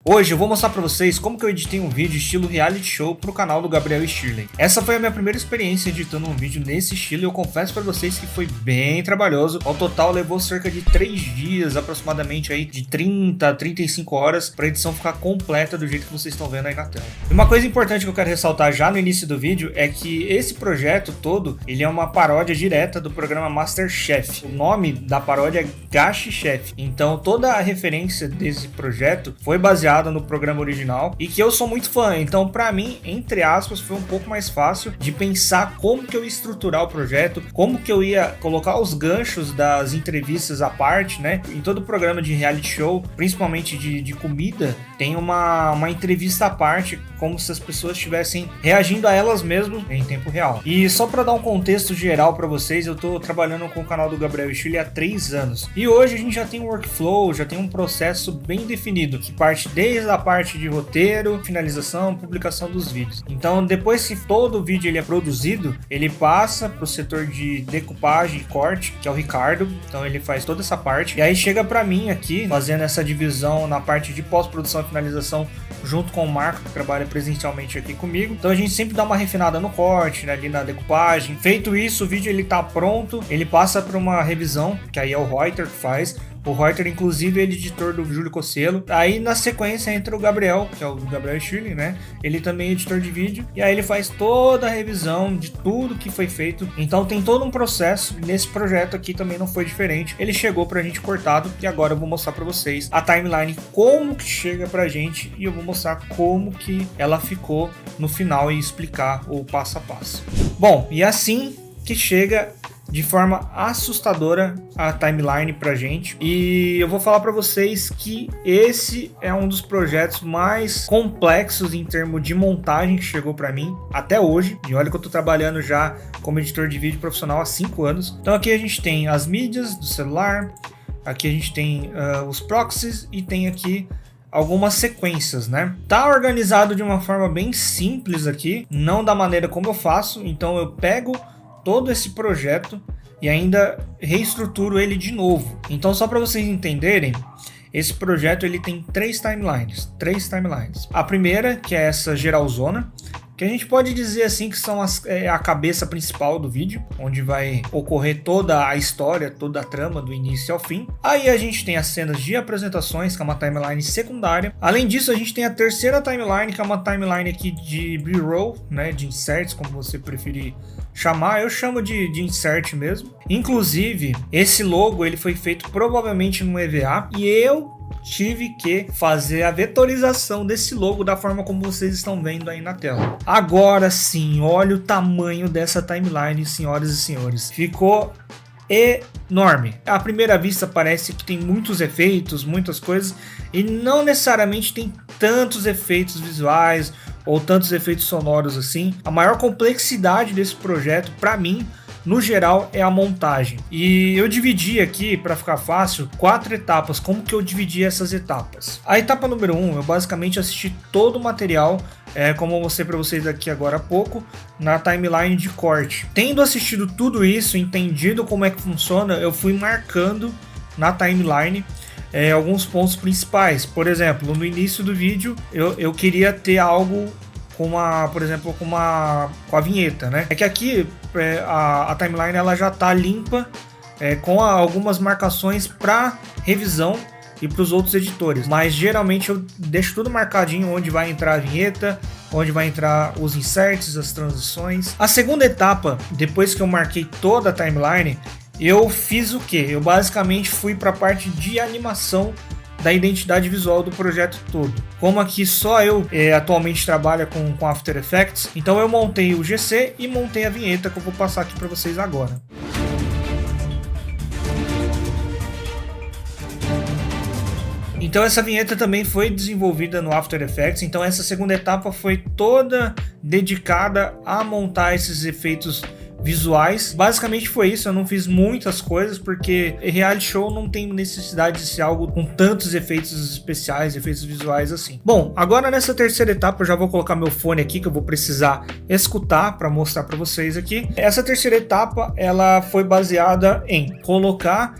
Hoje eu vou mostrar pra vocês como que eu editei um vídeo estilo reality show pro canal do Gabriel e Shirley. Essa foi a minha primeira experiência editando um vídeo nesse estilo e eu confesso pra vocês que foi bem trabalhoso. Ao total levou cerca de 3 dias, aproximadamente aí de 30 a 35 horas pra edição ficar completa do jeito que vocês estão vendo aí na tela. E uma coisa importante que eu quero ressaltar já no início do vídeo é que esse projeto todo, ele é uma paródia direta do programa MasterChef. O nome da paródia é Gashi Chef. Então toda a referência desse projeto foi baseada no programa original e que eu sou muito fã, então pra mim, entre aspas, foi um pouco mais fácil de pensar como que eu ia estruturar o projeto, como que eu ia colocar os ganchos das entrevistas à parte, né? Em todo programa de reality show, principalmente de comida, tem uma entrevista à parte, como se as pessoas estivessem reagindo a elas mesmas em tempo real. E só pra dar um contexto geral pra vocês, eu tô trabalhando com o canal do Gabriel e Shirley há 3 anos. E hoje a gente já tem um workflow, já tem um processo bem definido, que parte desde a parte de roteiro, finalização, publicação dos vídeos. Então, depois que todo o vídeo ele é produzido, ele passa para o setor de decupagem e corte, que é o Ricardo. Então, ele faz toda essa parte. E aí chega para mim aqui, fazendo essa divisão na parte de pós-produção e finalização, junto com o Marco, que trabalha presencialmente aqui comigo. Então, a gente sempre dá uma refinada no corte, né, ali na decupagem. Feito isso, o vídeo ele tá pronto, ele passa para uma revisão, que aí é o Reuter que faz. O Reuter, inclusive, é editor do Júlio Cocelo. Aí, na sequência, entra o Gabriel, que é o Gabriel Shirley, né? Ele também é editor de vídeo. E aí ele faz toda a revisão de tudo que foi feito. Então tem todo um processo. Nesse projeto aqui também não foi diferente. Ele chegou pra gente cortado. E agora eu vou mostrar pra vocês a timeline, como que chega pra gente. E eu vou mostrar como que ela ficou no final e explicar o passo a passo. Bom, e assim que chega de forma assustadora a timeline pra gente, e eu vou falar pra vocês que esse é um dos projetos mais complexos em termos de montagem que chegou pra mim até hoje, e olha que eu tô trabalhando já como editor de vídeo profissional há 5 anos. Então aqui a gente tem as mídias do celular, aqui a gente tem os proxies e tem aqui algumas sequências, né? Tá organizado de uma forma bem simples aqui, não da maneira como eu faço, então eu pego todo esse projeto e ainda reestruturo ele de novo. Então, só para vocês entenderem, esse projeto ele tem 3 timelines. A primeira, que é essa geralzona, que a gente pode dizer assim que são a cabeça principal do vídeo, onde vai ocorrer toda a história, toda a trama do início ao fim. Aí a gente tem as cenas de apresentações, que é uma timeline secundária. Além disso, a gente tem a terceira timeline, que é uma timeline aqui de B-roll, né, de inserts, como você preferir chamar. Eu chamo de insert mesmo. Inclusive, esse logo ele foi feito provavelmente no EVA e eu tive que fazer a vetorização desse logo da forma como vocês estão vendo aí na tela. Agora sim, olha o tamanho dessa timeline, senhoras e senhores. Ficou enorme. À primeira vista parece que tem muitos efeitos, muitas coisas, e não necessariamente tem tantos efeitos visuais ou tantos efeitos sonoros assim. A maior complexidade desse projeto, para mim, no geral, é a montagem. E eu dividi aqui, para ficar fácil, 4 etapas. Como que eu dividi essas etapas? A etapa número 1, eu basicamente assisti todo o material, como eu mostrei para vocês aqui agora há pouco, na timeline de corte. Tendo assistido tudo isso, entendido como é que funciona, eu fui marcando na timeline alguns pontos principais. Por exemplo, no início do vídeo, eu queria ter algo por exemplo, com a vinheta, né? É que aqui a timeline ela já tá limpa, com algumas marcações para revisão e para os outros editores, mas geralmente eu deixo tudo marcadinho onde vai entrar a vinheta, onde vai entrar os inserts, as transições. A segunda etapa, depois que eu marquei toda a timeline, eu fiz o que? Eu basicamente fui para a parte de animação da identidade visual do projeto todo. Como aqui só eu atualmente trabalho com After Effects, então eu montei o GC e montei a vinheta que eu vou passar aqui para vocês agora. Então essa vinheta também foi desenvolvida no After Effects, então essa segunda etapa foi toda dedicada a montar esses efeitos visuais. Basicamente foi isso, eu não fiz muitas coisas porque reality show não tem necessidade de ser algo com tantos efeitos especiais, efeitos visuais assim. Bom, agora nessa terceira etapa eu já vou colocar meu fone aqui que eu vou precisar escutar para mostrar para vocês aqui. Essa terceira etapa ela foi baseada em colocar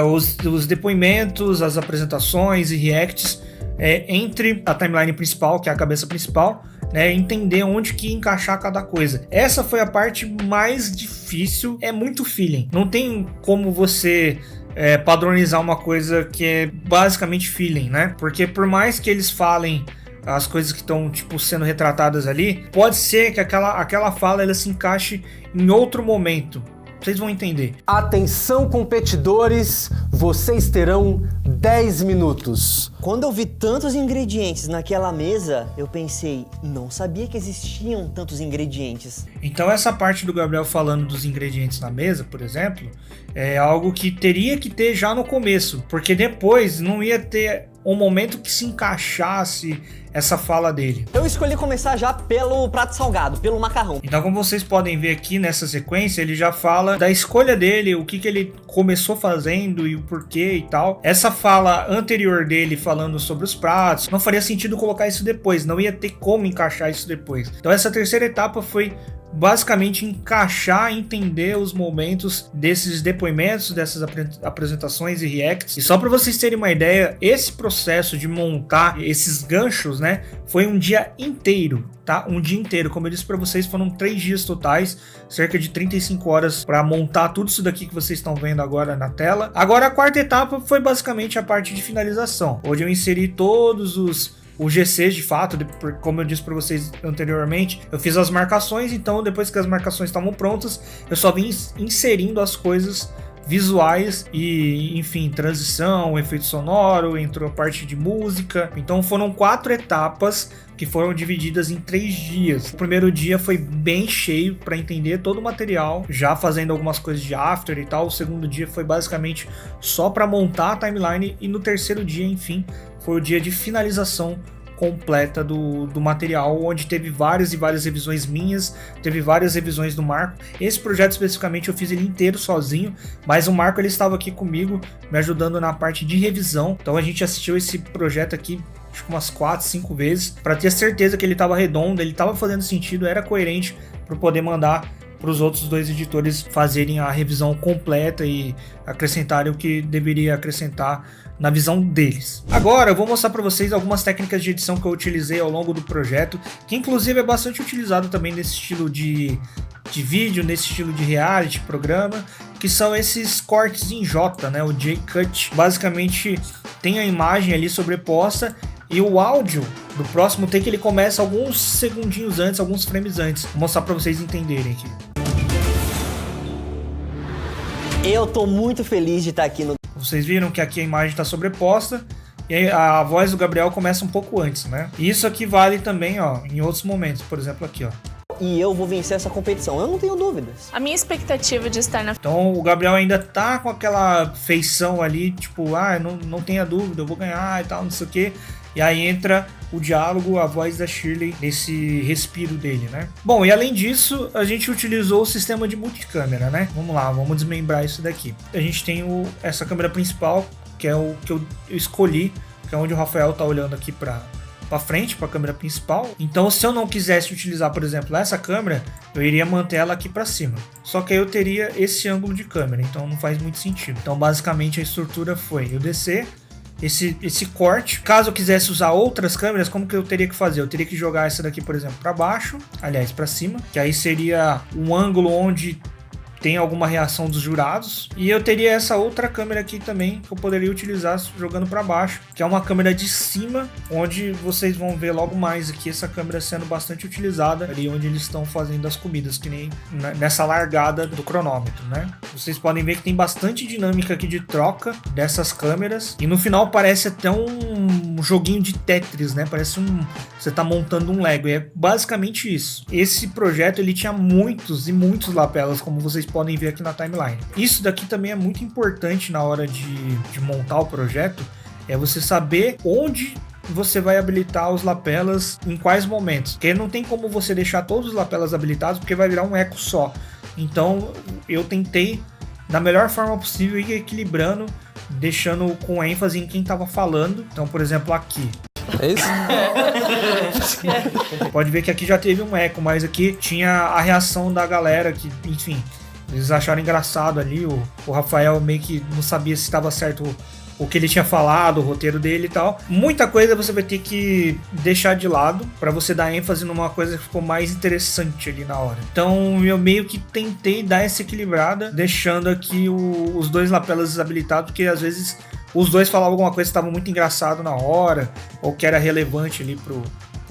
os depoimentos, as apresentações e reacts entre a timeline principal, que é a cabeça principal, né, entender onde que encaixar cada coisa. Essa foi a parte mais difícil, é muito feeling. Não tem como você padronizar uma coisa que é basicamente feeling, né? Porque por mais que eles falem as coisas que estão tipo sendo retratadas ali, pode ser que aquela fala ela se encaixe em outro momento. Vocês vão entender. Atenção, competidores, vocês terão 10 minutos. Quando eu vi tantos ingredientes naquela mesa, eu pensei, não sabia que existiam tantos ingredientes. Então essa parte do Gabriel falando dos ingredientes na mesa, por exemplo, é algo que teria que ter já no começo, porque depois não ia ter um momento que se encaixasse essa fala dele. Eu escolhi começar já pelo prato salgado, pelo macarrão. Então, como vocês podem ver aqui nessa sequência, ele já fala da escolha dele, o que ele começou fazendo e o porquê e tal. Essa fala anterior dele falando sobre os pratos, não faria sentido colocar isso depois, não ia ter como encaixar isso depois. Então essa terceira etapa foi basicamente encaixar, entender os momentos desses depoimentos, dessas apresentações e reacts. E só para vocês terem uma ideia, esse processo de montar esses ganchos, né, foi um dia inteiro, tá? Um dia inteiro. Como eu disse para vocês, foram 3 dias totais, cerca de 35 horas para montar tudo isso daqui que vocês estão vendo agora na tela. Agora a quarta etapa foi basicamente a parte de finalização, onde eu inseri todos os GCs de fato, como eu disse para vocês anteriormente, eu fiz as marcações, então depois que as marcações estavam prontas, eu só vim inserindo as coisas visuais e, enfim, transição, efeito sonoro, entrou a parte de música. Então foram 4 etapas que foram divididas em 3 dias. O primeiro dia foi bem cheio para entender todo o material, já fazendo algumas coisas de after e tal. O segundo dia foi basicamente só para montar a timeline e no terceiro dia, enfim, foi o dia de finalização completa do material, onde teve várias e várias revisões minhas, teve várias revisões do Marco. Esse projeto especificamente eu fiz ele inteiro sozinho, mas o Marco ele estava aqui comigo, me ajudando na parte de revisão. Então a gente assistiu esse projeto aqui acho que umas 4, 5 vezes, para ter certeza que ele estava redondo, ele estava fazendo sentido, era coerente para poder mandar para os outros 2 editores fazerem a revisão completa e acrescentarem o que deveria acrescentar na visão deles. Agora eu vou mostrar para vocês algumas técnicas de edição que eu utilizei ao longo do projeto, que inclusive é bastante utilizado também nesse estilo de vídeo, nesse estilo de reality, programa, que são esses cortes em J, né, o J-Cut. Basicamente tem a imagem ali sobreposta e o áudio do próximo take ele começa alguns segundinhos antes, alguns frames antes. Vou mostrar para vocês entenderem aqui. Eu tô muito feliz de estar aqui no... Vocês viram que aqui a imagem está sobreposta e aí a voz do Gabriel começa um pouco antes, né? E isso aqui vale também, ó, em outros momentos, por exemplo aqui, ó. E eu vou vencer essa competição, eu não tenho dúvidas. A minha expectativa de estar na... Então o Gabriel ainda tá com aquela feição ali, tipo, não tenha dúvida, eu vou ganhar e tal, não sei o quê. E aí entra o diálogo, a voz da Shirley nesse respiro dele, né? Bom, e além disso, a gente utilizou o sistema de multicâmera, né? Vamos lá, vamos desmembrar isso daqui. A gente tem essa câmera principal, que é o que eu escolhi, que é onde o Rafael tá olhando aqui pra frente, para a câmera principal. Então, se eu não quisesse utilizar, por exemplo, essa câmera, eu iria manter ela aqui para cima. Só que aí eu teria esse ângulo de câmera, então não faz muito sentido. Então, basicamente, a estrutura foi eu descer esse corte. Caso eu quisesse usar outras câmeras, como que eu teria que fazer? Eu teria que jogar essa daqui, por exemplo, para baixo, aliás, para cima, que aí seria um ângulo onde tem alguma reação dos jurados. E eu teria essa outra câmera aqui também, que eu poderia utilizar jogando para baixo, que é uma câmera de cima, onde vocês vão ver logo mais aqui essa câmera sendo bastante utilizada, ali onde eles estão fazendo as comidas, que nem nessa largada do cronômetro, né? Vocês podem ver que tem bastante dinâmica aqui de troca dessas câmeras, e no final parece até um joguinho de Tetris, né? Parece você tá montando um Lego, e é basicamente isso. Esse projeto, ele tinha muitos e muitos lapelas, como vocês podem ver aqui na timeline. Isso daqui também é muito importante na hora de montar o projeto, é você saber onde você vai habilitar os lapelas em quais momentos, porque não tem como você deixar todos os lapelas habilitados, porque vai virar um eco só. Então eu tentei da melhor forma possível ir equilibrando, deixando com ênfase em quem estava falando. Então, por exemplo, aqui é isso? pode ver que aqui já teve um eco, mas aqui tinha a reação da galera que, enfim, eles acharam engraçado ali. O Rafael meio que não sabia se estava certo o o que ele tinha falado, o roteiro dele e tal. Muita coisa você vai ter que deixar de lado pra você dar ênfase numa coisa que ficou mais interessante ali na hora. Então eu meio que tentei dar essa equilibrada, deixando aqui os dois lapelas desabilitados, porque às vezes os dois falavam alguma coisa que estava muito engraçado na hora, ou que era relevante ali pro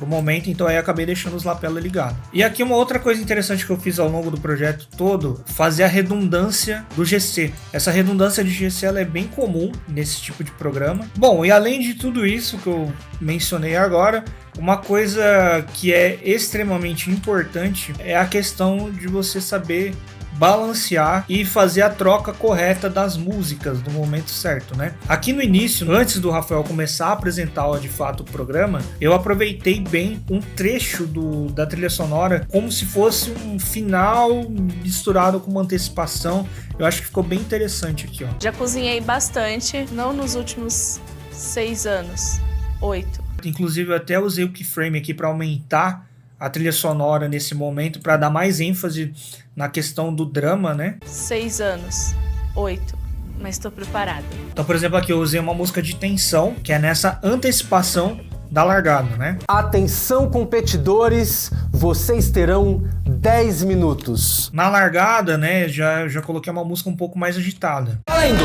momento, então aí eu acabei deixando os lapelas ligados. E aqui uma outra coisa interessante que eu fiz ao longo do projeto todo, fazer a redundância do GC. Essa redundância de GC ela é bem comum nesse tipo de programa. Bom, e além de tudo isso que eu mencionei agora, uma coisa que é extremamente importante é a questão de você saber balancear e fazer a troca correta das músicas no momento certo, né? Aqui no início, antes do Rafael começar a apresentar de fato o programa, eu aproveitei bem um trecho da trilha sonora como se fosse um final misturado com uma antecipação. Eu acho que ficou bem interessante aqui, ó. Já cozinhei bastante, não nos últimos 6 anos, 8. Inclusive eu até usei o keyframe aqui para aumentar a trilha sonora nesse momento, para dar mais ênfase na questão do drama, né? 6 anos, 8, mas tô preparada. Então, por exemplo, aqui eu usei uma música de tensão, que é nessa antecipação da largada, né? Atenção, competidores, vocês terão 10 minutos. Na largada, né, já coloquei uma música um pouco mais agitada. Valendo!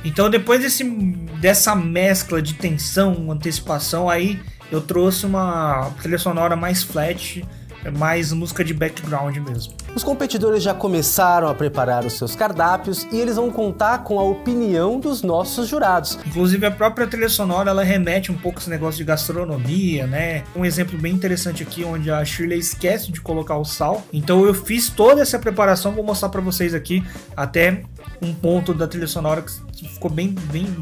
Então, depois dessa mescla de tensão, antecipação, aí eu trouxe uma trilha sonora mais flat, mais música de background mesmo. Os competidores já começaram a preparar os seus cardápios e eles vão contar com a opinião dos nossos jurados. Inclusive a própria trilha sonora ela remete um pouco a esse negócio de gastronomia, né? Um exemplo bem interessante aqui onde a Shirley esquece de colocar o sal. Então eu fiz toda essa preparação, vou mostrar para vocês aqui até um ponto da trilha sonora que ficou bem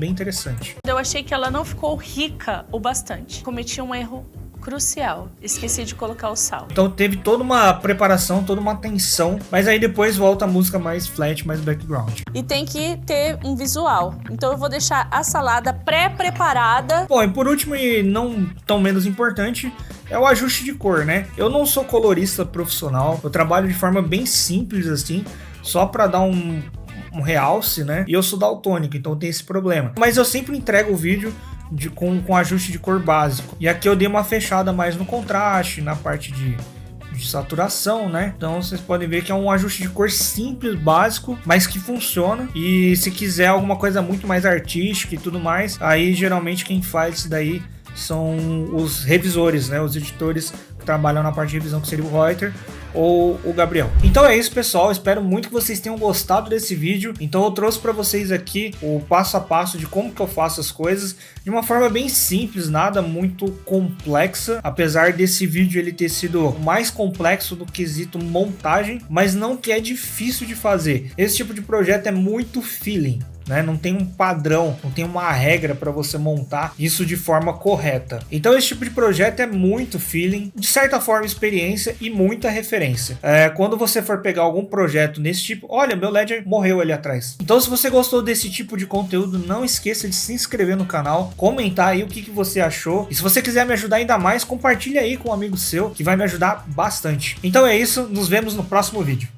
interessante. Eu achei que ela não ficou rica o bastante. Cometi um erro crucial. Esqueci de colocar o sal. Então teve toda uma preparação, toda uma tensão, mas aí depois volta a música mais flat, mais background. E tem que ter um visual. Então eu vou deixar a salada pré-preparada. Bom, e por último e não tão menos importante, é o ajuste de cor, né? Eu não sou colorista profissional, eu trabalho de forma bem simples assim, só para dar um realce, né? E eu sou daltônico, então tem esse problema. Mas eu sempre entrego o vídeo com ajuste de cor básico. E aqui eu dei uma fechada mais no contraste, na parte de saturação, né? Então vocês podem ver que é um ajuste de cor simples, básico, mas que funciona. E se quiser alguma coisa muito mais artística e tudo mais, aí geralmente quem faz isso daí são os revisores, né? Os editores que trabalham na parte de revisão, que seria o Reuter ou o Gabriel. Então é isso, pessoal, espero muito que vocês tenham gostado desse vídeo. Então eu trouxe para vocês aqui o passo a passo de como que eu faço as coisas de uma forma bem simples, nada muito complexa, apesar desse vídeo ele ter sido mais complexo do quesito montagem, mas não que é difícil de fazer. Esse tipo de projeto é muito feeling, né? Não tem um padrão, não tem uma regra para você montar isso de forma correta. Então esse tipo de projeto é muito feeling, de certa forma experiência e muita referência. Quando você for pegar algum projeto nesse tipo, olha, meu Ledger morreu ali atrás. Então se você gostou desse tipo de conteúdo, não esqueça de se inscrever no canal, comentar aí o que você achou. E se você quiser me ajudar ainda mais, compartilha aí com um amigo seu, que vai me ajudar bastante. Então é isso, nos vemos no próximo vídeo.